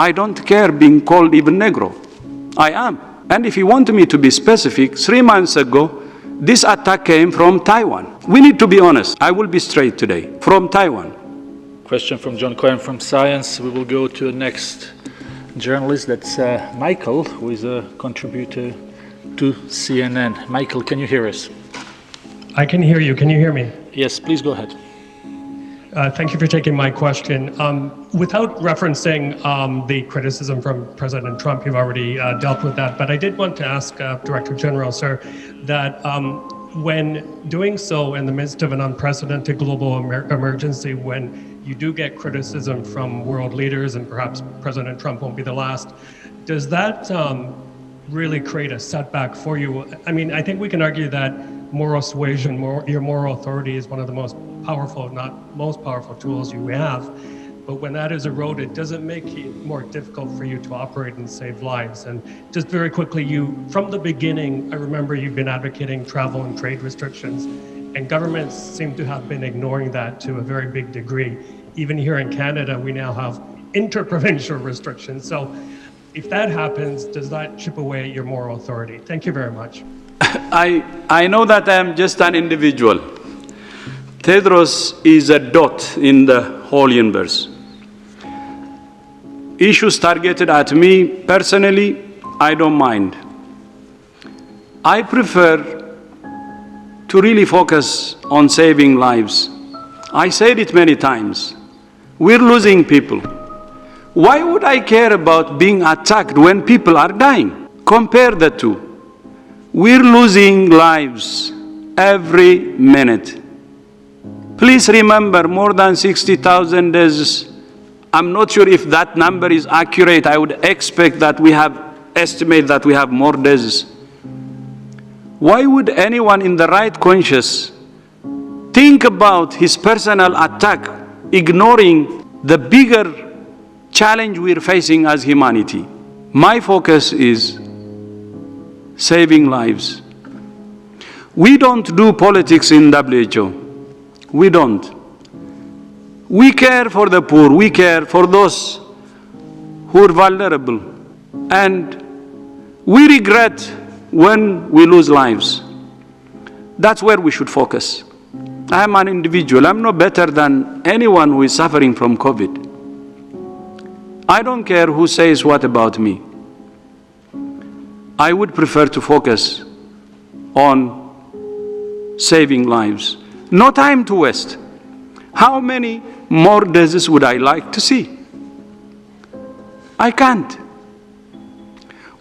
I don't care being called even Negro. I am. And if you want me to be specific, 3 months ago, this attack came from Taiwan. We need to be honest. I will be straight today. From Taiwan. Question from John Cohen from Science. We will go to the next journalist. That's Michael, who is a contributor to CNN. Michael, can you hear us? I can hear you. Can you hear me? Yes, please go ahead. Thank you for taking my question. Without referencing the criticism from President Trump, you've already dealt with that, but I did want to ask Director General, sir, that when doing so in the midst of an unprecedented global emergency, when you do get criticism from world leaders, and perhaps President Trump won't be the last, does that really create a setback for you? I mean, I think we can argue that moral suasion, your moral authority is one of the most powerful, if not most powerful tools you have. But when that is eroded, does it make it more difficult for you to operate and save lives? And just very quickly, from the beginning, I remember you've been advocating travel and trade restrictions, and governments seem to have been ignoring that to a very big degree. Even here in Canada, we now have inter-provincial restrictions. So if that happens, does that chip away at your moral authority? Thank you very much. I know that I am just an individual. Tedros is a dot in the whole universe. Issues targeted at me personally, I don't mind. I prefer to really focus on saving lives. I said it many times. We're losing people. Why would I care about being attacked when people are dying? Compare the two. We're losing lives every minute. Please remember, more than 60,000 deaths. I'm not sure if that number is accurate. I would expect that estimate that we have more deaths. Why would anyone in the right conscience think about his personal attack, ignoring the bigger challenge we're facing as humanity? My focus is saving lives. We don't do politics in WHO. We don't. We care for the poor. We care for those who are vulnerable. And we regret when we lose lives. That's where we should focus. I'm an individual. I'm no better than anyone who is suffering from COVID. I don't care who says what about me. I would prefer to focus on saving lives. No time to waste. How many more deaths would I like to see? I can't.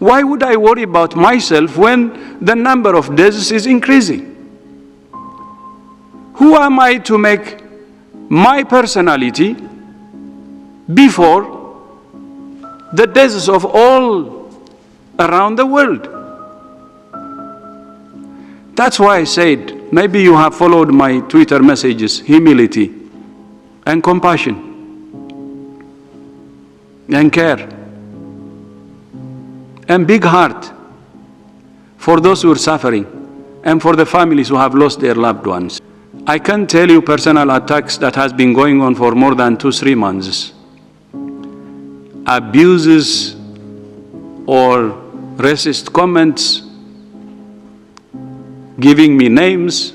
Why would I worry about myself when the number of deaths is increasing? Who am I to make my personality before the deaths of all around the world? That's why I said, maybe you have followed my Twitter messages, humility and compassion and care and big heart for those who are suffering and for the families who have lost their loved ones. I can tell you personal attacks that has been going on for more than 2-3 months. Abuses or racist comments, giving me names,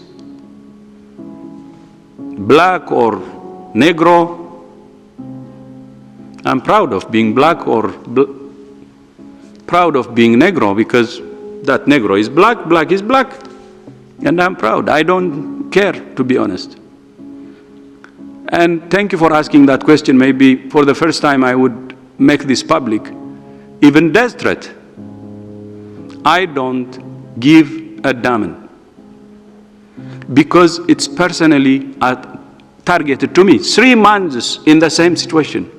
black or Negro. I'm proud of being black or proud of being Negro, because that Negro is black, black is black, and I'm proud. I don't care, to be honest. And thank you for asking that question. Maybe for the first time I would make this public. Even death threat, I don't give a damn, because it's personally targeted to me. 3 months in the same situation.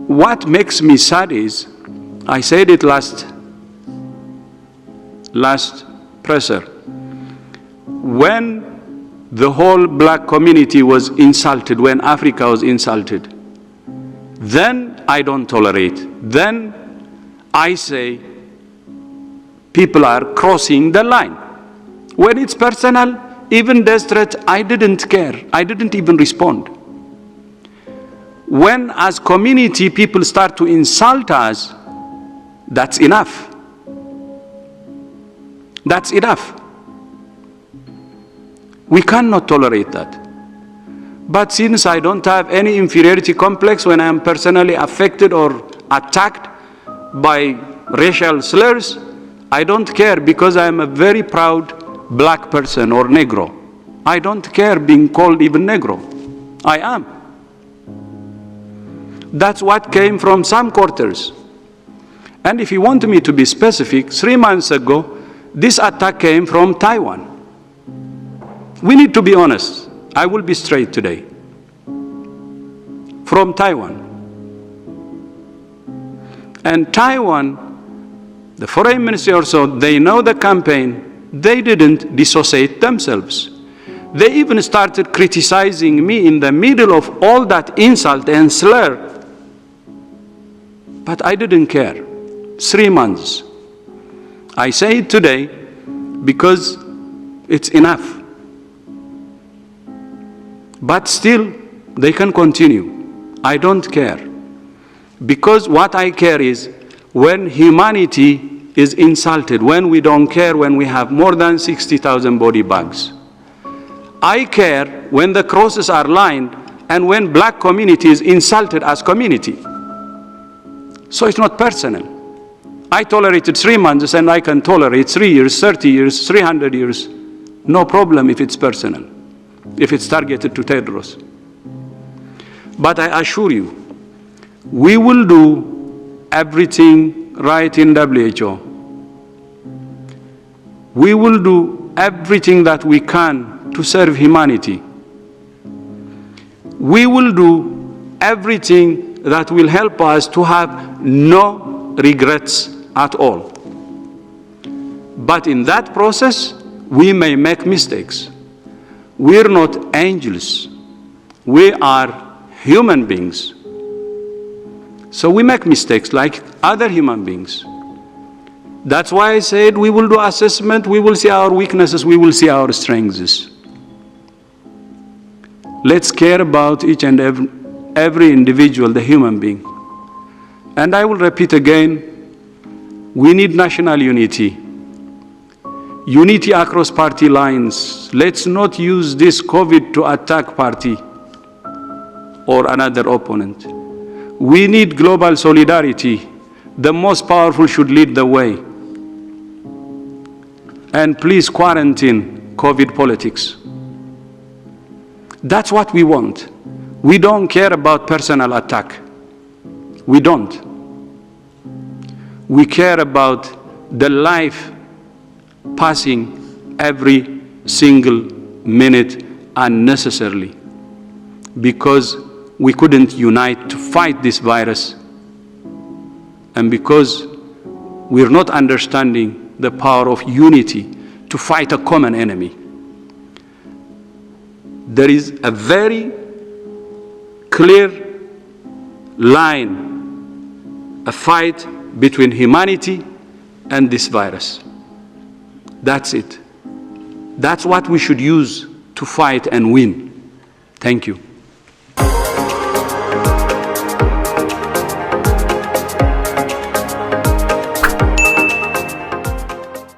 What makes me sad is, I said it last presser, when the whole black community was insulted, when Africa was insulted, then I don't tolerate. Then I say people are crossing the line. When it's personal, even death threat, I didn't care. I didn't even respond. When, as community, people start to insult us, that's enough. That's enough. We cannot tolerate that. But since I don't have any inferiority complex when I am personally affected or attacked by racial slurs, I don't care, because I am a very proud black person or Negro. I don't care being called even Negro. I am. That's what came from some quarters. And if you want me to be specific, 3 months ago, this attack came from Taiwan. We need to be honest. I will be straight today. From Taiwan. And Taiwan, the foreign ministry also, they know the campaign. They didn't dissociate themselves. They even started criticizing me in the middle of all that insult and slur. But I didn't care. 3 months. I say it today because it's enough. But still, they can continue. I don't care. Because what I care is when humanity is insulted, when we don't care, when we have more than 60,000 body bags. I care when the crosses are lined and when black community is insulted as community. So it's not personal. I tolerated 3 months and I can tolerate 3 years, 30 years, 300 years. No problem if it's personal, if it's targeted to Tedros. But I assure you, we will do everything right in WHO. We will do everything that we can to serve humanity. We will do everything that will help us to have no regrets at all. But in that process, we may make mistakes. We're not angels. We are human beings. So we make mistakes like other human beings. That's why I said we will do assessment, we will see our weaknesses, we will see our strengths. Let's care about each and every individual, the human being. And I will repeat again, we need national unity. Unity across party lines. Let's not use this COVID to attack party or another opponent. We need global solidarity. The most powerful should lead the way. And please quarantine COVID politics. That's what we want. We don't care about personal attack. We don't. We care about the life passing every single minute unnecessarily because we couldn't unite to fight this virus and because we're not understanding the power of unity to fight a common enemy. There is a very clear line, a fight between humanity and this virus. That's it. That's what we should use to fight and win. Thank you.